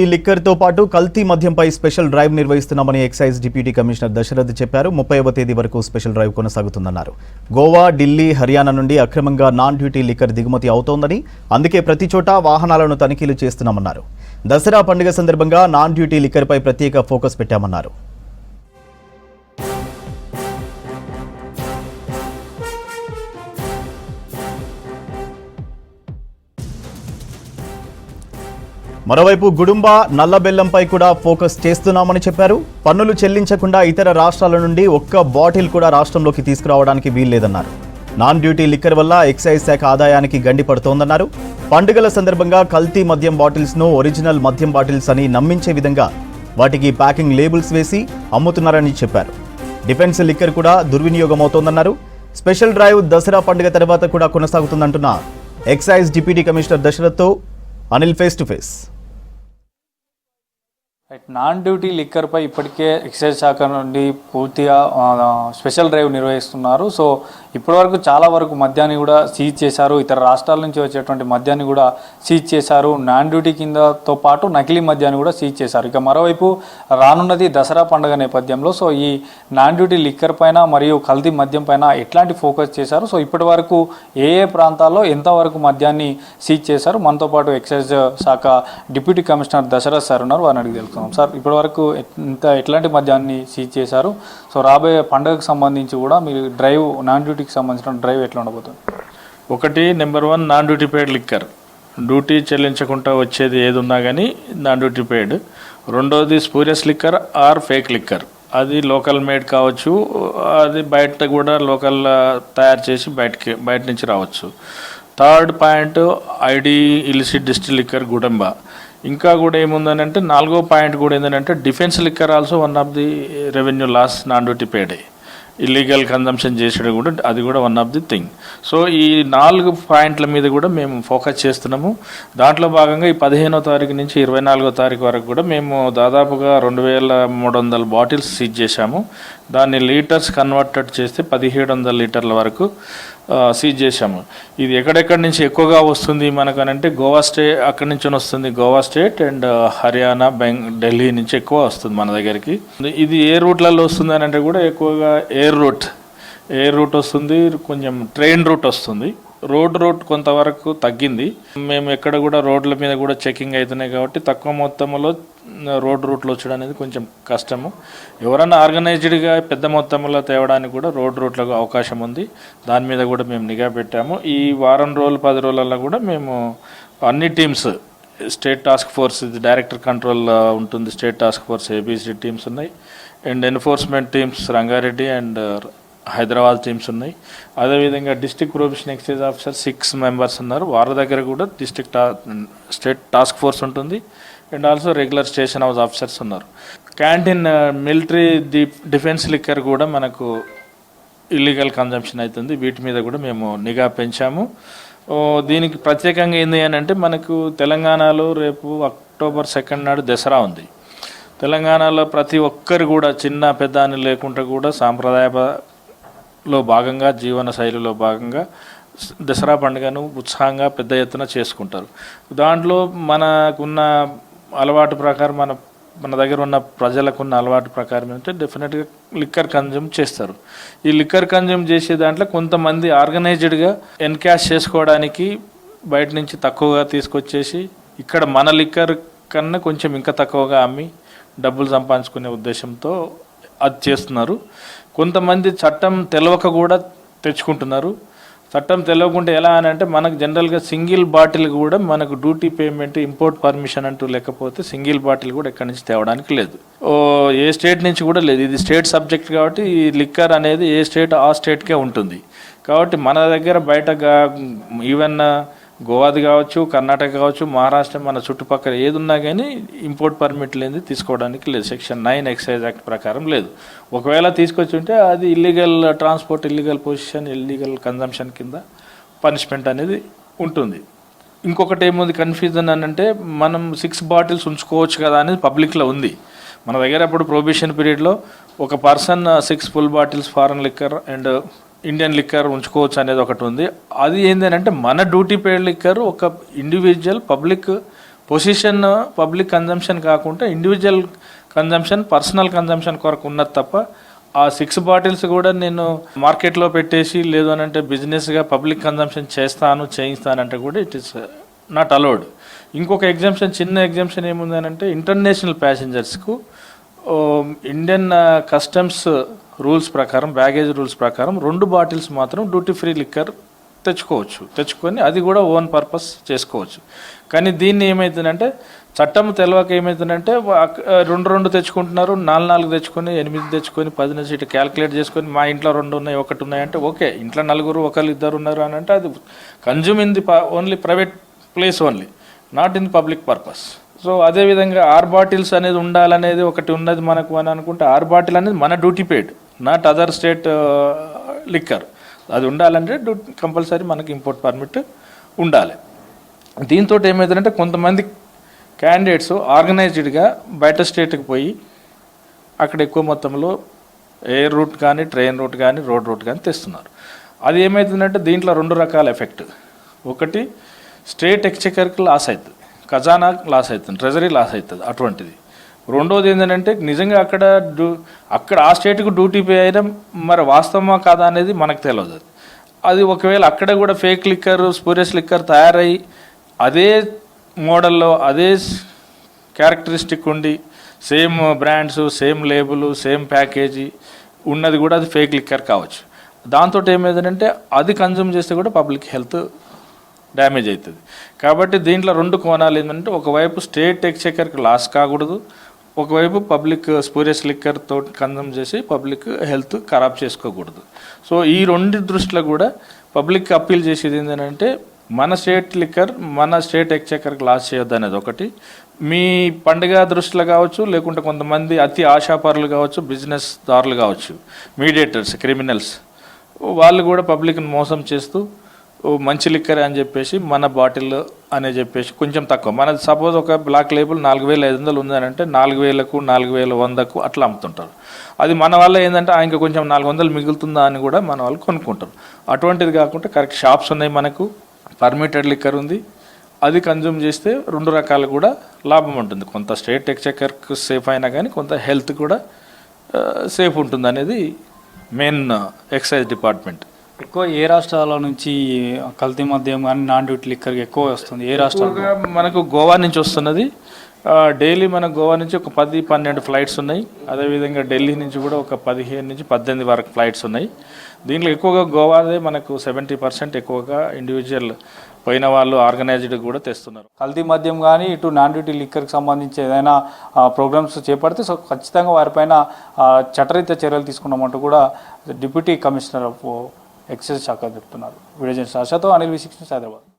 ఈ లిక్కర్తో పాటు కల్తీ మద్యంపై స్పెషల్ డ్రైవ్ నిర్వహిస్తున్నామని ఎక్సైజ్ డిప్యూటీ కమిషనర్ దశరథ్ చెప్పారు. 30వ తేదీ వరకు స్పెషల్ డ్రైవ్ కొనసాగుతుందన్నారు. గోవా, ఢిల్లీ, హర్యానా నుండి అక్రమంగా నాన్ డ్యూటీ లిక్కర్ దిగుమతి అవుతోందని, అందుకే ప్రతి చోట వాహనాలను తనిఖీలు చేస్తున్నామన్నారు. దసరా పండుగ సందర్భంగా నాన్ డ్యూటీ లిక్కర్పై ప్రత్యేక ఫోకస్ పెట్టామన్నారు. మరోవైపు గుడుంబ, నల్ల బెల్లంపై కూడా ఫోకస్ చేస్తున్నామని చెప్పారు. పన్నులు చెల్లించకుండా ఇతర రాష్ట్రాల నుండి ఒక్క బాటిల్ కూడా రాష్ట్రంలోకి తీసుకురావడానికి వీల్లేదన్నారు. నాన్ డ్యూటీ లిక్కర్ వల్ల ఎక్సైజ్ శాఖ ఆదాయానికి గండి పడుతోందన్నారు. పండుగల సందర్భంగా కల్తీ మద్యం బాటిల్స్ను ఒరిజినల్ మద్యం బాటిల్స్ అని నమ్మించే విధంగా వాటికి ప్యాకింగ్ లేబుల్స్ వేసి అమ్ముతున్నారని చెప్పారు. డిఫెన్స్ లిక్కర్ కూడా దుర్వినియోగం అవుతోందన్నారు. స్పెషల్ డ్రైవ్ దసరా పండుగ తర్వాత కూడా కొనసాగుతుందంటున్న ఎక్సైజ్ డిప్యూటీ కమిషనర్ దశరథ్తో Anil face to face. Non duty లిక్కర్పై ఇప్పటికే ఎక్సైజ్ శాఖ నుండి పూర్తిగా స్పెషల్ డ్రైవ్ నిర్వహిస్తున్నారు. సో ఇప్పటివరకు చాలా వరకు మద్యాన్ని కూడా సీజ్ చేశారు. ఇతర రాష్ట్రాల నుంచి వచ్చేటువంటి మద్యాన్ని కూడా సీజ్ చేశారు. నాన్ డ్యూటీ కిందతో పాటు నకిలీ మద్యాన్ని కూడా సీజ్ చేశారు. ఇక మరోవైపు రానున్నది దసరా పండుగ నేపథ్యంలో సో ఈ నాన్ డ్యూటీ లిక్కర్ పైన మరియు కల్తీ మద్యం పైన ఎట్లాంటి ఫోకస్ చేశారు, సో ఇప్పటి వరకు ఏ ప్రాంతాల్లో ఎంతవరకు మద్యాన్ని సీజ్ చేశారు, మనతో పాటు ఎక్సైజ్ శాఖ డిప్యూటీ కమిషనర్ దశరథ్ సార్ ఉన్నారు. వారిని అడిగి తెలుసుకుందాం. సార్, ఇప్పటి వరకు ఎట్లాంటి మద్యాన్ని సీజ్ చేశారు, సో రాబోయే పండుగకు సంబంధించి కూడా మీరు డ్రైవ్ నాన్ డ్యూటీకి సంబంధించిన డ్రైవ్ ఎట్లా ఉండబోతుంది? ఒకటి, number 1 non duty paid liquor, duty చెల్లించకుండా వచ్చేది ఏది ఉన్నా కానీ నాన్ డ్యూటీ పెయిడ్. రెండోది spurious liquor are fake liquor, అది లోకల్ మేడ్ కావచ్చు, అది బయట కూడా లోకల్ తయారు చేసి బయట నుంచి రావచ్చు. Third point ID illicit distil liquor gudumba. ఇంకా కూడా ఏముందని అంటే 4వ పాయింట్ కూడా ఏంటంటే defence liquor also one of the revenue loss non duty paid. Illegal consumption చేసేది కూడా అది కూడా one of the thing. So ఈ 4 పాయింట్ల మీద కూడా మేము ఫోకస్ చేస్తున్నాము. దాంట్లో భాగంగా ఈ 15వ తారీఖు నుంచి 24వ తారీఖు వరకు కూడా మేము దాదాపుగా 2300 బాటిల్స్ సీజ్ చేశాము. దాన్ని లీటర్స్ కన్వర్టెడ్ చేస్తే 1700 లీటర్ల వరకు సీజ్ చేశాము. ఇది ఎక్కడెక్కడి నుంచి ఎక్కువగా వస్తుంది మనకనంటే గోవా స్టేట్, అక్కడి నుంచి వస్తుంది గోవా స్టేట్ అండ్ హర్యానా, ఢిల్లీ నుంచి ఎక్కువ వస్తుంది మన దగ్గరికి. ఇది ఏ రూట్లలో వస్తుంది అని అంటే కూడా ఎక్కువగా ఎయిర్ రూట్ వస్తుంది, కొంచెం ట్రైన్ రూట్ వస్తుంది. రోడ్ రూట్ కొంతవరకు తగ్గింది. మేము ఎక్కడ కూడా రోడ్ల మీద కూడా చెకింగ్ అవుతున్నాయి కాబట్టి తక్కువ మొత్తంలో రోడ్ రూట్లో వచ్చడం అనేది కొంచెం కష్టము. ఎవరన్నా ఆర్గనైజ్డ్గా పెద్ద మొత్తంలో తేవడానికి కూడా రోడ్ రూట్లకు అవకాశం ఉంది. దాని మీద కూడా మేము నిఘా పెట్టాము. ఈ వారం రోజులు 10 రోజులలో కూడా మేము అన్ని టీమ్స్, స్టేట్ టాస్క్ ఫోర్స్, ఇది డైరెక్టర్ కంట్రోల్ ఉంటుంది, state task force ABC teams ఉన్నాయి, and enforcement teams Rangareddy and Hyderabad teams ఉన్నాయి. అదేవిధంగా district probation excise officer 6 members ఉన్నారు. వారి దగ్గర కూడా స్టేట్ టాస్క్ ఫోర్స్ ఉంటుంది and also regular station house officers ఉన్నారు. క్యాంటీన్, మిలిటరీ, డిఫెన్స్ లిక్కర్ కూడా మనకు ఇల్లీగల్ కన్జంప్షన్ అవుతుంది. వీటి మీద కూడా మేము నిఘా పెంచాము. దీనికి ప్రత్యేకంగా ఏంది అని అంటే మనకు తెలంగాణలో రేపు అక్టోబర్ 2 నాడు దసరా ఉంది. తెలంగాణలో ప్రతి ఒక్కరు కూడా చిన్న పెద్ద అని లేకుండా కూడా సాంప్రదాయలో భాగంగా, జీవన శైలిలో భాగంగా దసరా పండుగను ఉత్సాహంగా పెద్ద ఎత్తున చేసుకుంటారు. దాంట్లో మనకున్న అలవాటు ప్రకారం, మన దగ్గర ఉన్న ప్రజలకున్న అలవాటు ప్రకారం ఏంటంటే డెఫినెట్గా లిక్కర్ కన్జ్యూమ్ చేస్తారు. ఈ లిక్కర్ కన్జ్యూమ్ చేసే దాంట్లో కొంతమంది ఆర్గనైజ్డ్గా ఎన్కాష్ చేసుకోవడానికి బయట నుంచి తక్కువగా తీసుకొచ్చేసి ఇక్కడ మన లిక్కర్ కన్నా కొంచెం ఇంకా తక్కువగా అమ్మి డబ్బులు సంపాదించుకునే ఉద్దేశంతో అది చేస్తున్నారు. కొంతమంది చట్టం తెలవక కూడా తెచ్చుకుంటున్నారు. చట్టం తెలియకుంటే ఎలా అని అంటే మనకు జనరల్గా సింగిల్ బాటిల్ కూడా మనకు డ్యూటీ పేమెంట్, ఇంపోర్ట్ పర్మిషన్ అంటూ లేకపోతే సింగిల్ బాటిల్ కూడా ఎక్కడి నుంచి తేవడానికి లేదు. ఏ స్టేట్ నుంచి కూడా లేదు. ఇది స్టేట్ సబ్జెక్ట్ కాబట్టి ఈ లిక్కర్ అనేది ఏ స్టేట్ ఆ స్టేట్కే ఉంటుంది. కాబట్టి మన దగ్గర బయటగా ఈవెన్ గోవాది కావచ్చు, కర్ణాటక కావచ్చు, మహారాష్ట్ర, మన చుట్టుపక్కల ఏది ఉన్నా కానీ ఇంపోర్ట్ పర్మిట్ లేనిది తీసుకోవడానికి లేదు. సెక్షన్ 9 ఎక్సైజ్ యాక్ట్ ప్రకారం లేదు. ఒకవేళ తీసుకొచ్చి ఉంటే అది illegal transport, illegal position, illegal consumption కింద పనిష్మెంట్ అనేది ఉంటుంది. ఇంకొకటి ఏముంది కన్ఫ్యూజన్ అని అంటే మనం 6 బాటిల్స్ ఉంచుకోవచ్చు కదా అనేది పబ్లిక్లో ఉంది. మన దగ్గర అప్పుడు ప్రొబేషన్ పీరియడ్లో ఒక person 6 full bottles foreign liquor and Indian liquor ఉంచుకోవచ్చు అనేది ఒకటి ఉంది. అది ఏంటంటే మన డ్యూటీ పేడ్ లిక్కర్ ఒక individual public position public consumption కాకుండా ఇండివిజువల్ కన్జంప్షన్, పర్సనల్ కన్జంప్షన్ కొరకు ఉన్నది తప్ప ఆ 6 బాటిల్స్ కూడా నేను మార్కెట్లో పెట్టేసి లేదు అని అంటే బిజినెస్గా పబ్లిక్ కన్జంప్షన్ చేయిస్తానంటే కూడా ఇట్ ఈస్ నాట్ అలౌడ్. ఇంకొక ఎగ్జామ్షన్, చిన్న ఎగ్జామ్షన్ ఏముందనంటే ఇంటర్నేషనల్ ప్యాసింజర్స్కు ఇండియన్ కస్టమ్స్ రూల్స్ ప్రకారం, బ్యాగేజ్ రూల్స్ ప్రకారం 2 బాటిల్స్ మాత్రం డ్యూటీ ఫ్రీ లిక్కర్ తెచ్చుకొని అది కూడా ఓన్ పర్పస్ చేసుకోవచ్చు. కానీ దీన్ని ఏమవుతుందంటే చట్టం తెలవక ఏమవుతుందంటే 2 తెచ్చుకుంటున్నారు, 4 తెచ్చుకొని 8 తెచ్చుకొని 10 నుంచి ఇటు క్యాల్కులేట్ చేసుకొని మా ఇంట్లో 2 ఉన్నాయి 1 ఉన్నాయి అంటే ఓకే, ఇంట్లో 4 ఒకళ్ళు 2 ఉన్నారు అని అంటే అది consume in the only private place only, not in public purpose. So అదేవిధంగా 6 బాటిల్స్ అనేది ఉండాలనేది ఒకటి ఉన్నది మనకు అని అనుకుంటే 6 బాటిల్ అనేది మన duty paid, not other state liquor. అది ఉండాలంటే కంపల్సరీ మనకి ఇంపోర్ట్ పర్మిట్ ఉండాలి. దీంతో ఏమవుతుందంటే కొంతమంది క్యాండిడేట్స్ ఆర్గనైజ్డ్గా బయట స్టేట్కి పోయి అక్కడ ఎక్కువ మొత్తంలో ఎయిర్ రూట్ కానీ, ట్రైన్ రూట్ కానీ, రోడ్ రూట్ కానీ తెస్తున్నారు. అది ఏమవుతుందంటే దీంట్లో 2 రకాల ఎఫెక్ట్. ఒకటి స్టేట్ ఎక్స్చెకర్కి లాస్ అవుతుంది, ఖజానా లాస్ అవుతుంది, ట్రెజరీ లాస్ అవుతుంది అటువంటిది. రెండోది ఏంటంటే నిజంగా అక్కడ ఆ స్టేట్కు డ్యూటీ పే అయినా మరి వాస్తవమా కాదా అనేది మనకు తెలియదు. అది ఒకవేళ అక్కడ కూడా ఫేక్ లిక్కర్, స్పూరియస్ లిక్కర్ తయారయ్యి అదే మోడల్లో అదే క్యారెక్టరిస్టిక్ ఉండి same brands, same label, same package ఉన్నది కూడా అది ఫేక్ లిక్కర్ కావచ్చు. దాంతో ఏమైందంటే అది కన్జ్యూమ్ చేస్తే కూడా పబ్లిక్ హెల్త్ డ్యామేజ్ అవుతుంది. కాబట్టి దీంట్లో 2 కోణాలు ఏంటంటే ఒకవైపు స్టేట్ ఎక్స్చెకర్కి లాస్ కాకూడదు, ఒకవైపు పబ్లిక్ స్పూరియస్ లిక్కర్ తోటి కన్జ్యూమ్ చేసి పబ్లిక్ హెల్త్ ఖరాబ్ చేసుకోకూడదు. సో ఈ 2 దృష్టిలో కూడా పబ్లిక్ అప్పీల్ చేసేది ఏంటంటే మన స్టేట్ లిక్కర్, మన స్టేట్ ఎక్స్చెకర్కి లాస్ చేయొద్దు అనేది ఒకటి. మీ పండుగ దృష్టిలో కావచ్చు, లేకుంటే కొంతమంది అతి ఆశాపరులు కావచ్చు, బిజినెస్ దారులు కావచ్చు, మీడియేటర్స్, క్రిమినల్స్, వాళ్ళు కూడా పబ్లిక్ని మోసం చేస్తూ మంచి లిక్కర్ అని చెప్పేసి మన బాటిల్ అని చెప్పేసి కొంచెం తక్కువ, మన సపోజ్ ఒక బ్లాక్ లేబుల్ 4500 ఉందనంటే 4000కు 4100కు అట్లా అమ్ముతుంటారు. అది మన వల్ల ఏంటంటే ఇంకా కొంచెం 400 మిగులుతుందా అని కూడా మన వాళ్ళు కొనుక్కుంటారు. అటువంటిది కాకుండా కరెక్ట్ షాప్స్ ఉన్నాయి, మనకు పర్మిటెడ్ లిక్కర్ ఉంది, అది కన్జ్యూమ్ చేస్తే 2 రకాలు కూడా లాభం ఉంటుంది. కొంత స్టేట్ ఎక్స్చెకర్కు సేఫ్ అయినా కానీ కొంత హెల్త్ కూడా సేఫ్ ఉంటుంది అనేది మెయిన్ ఎక్సైజ్ డిపార్ట్మెంట్. ఎక్కువ ఏ రాష్ట్రాల నుంచి కల్తీ మద్యం కానీ నాన్ డ్యూటీ లిక్కర్ ఎక్కువ వస్తుంది? ఏ రాష్ట్రాలు? మనకు గోవా నుంచి వస్తున్నది. డైలీ మనకు గోవా నుంచి ఒక 10-12 ఫ్లైట్స్ ఉన్నాయి. అదేవిధంగా ఢిల్లీ నుంచి కూడా ఒక 15 నుంచి 18 వరకు ఫ్లైట్స్ ఉన్నాయి. దీంట్లో ఎక్కువగా గోవాదే మనకు 70% ఎక్కువగా ఇండివిజువల్ పోయిన వాళ్ళు ఆర్గనైజ్డ్ కూడా తెస్తున్నారు. కల్తీ మద్యం కానీ ఇటు నాన్ డ్యూటీ లిక్కర్కి సంబంధించి ఏదైనా ప్రోగ్రామ్స్ చేపడితే సో ఖచ్చితంగా వారిపైన చట్టరీత్యా చర్యలు తీసుకున్నామంటూ కూడా డిప్యూటీ కమిషనర్ ఆఫ్ ఎక్సైజ్ శాఖ చెప్తున్నారు. వీడియో జర్నలిస్ట్ ఆశాతో అనిల్ V6 హైదరాబాద్.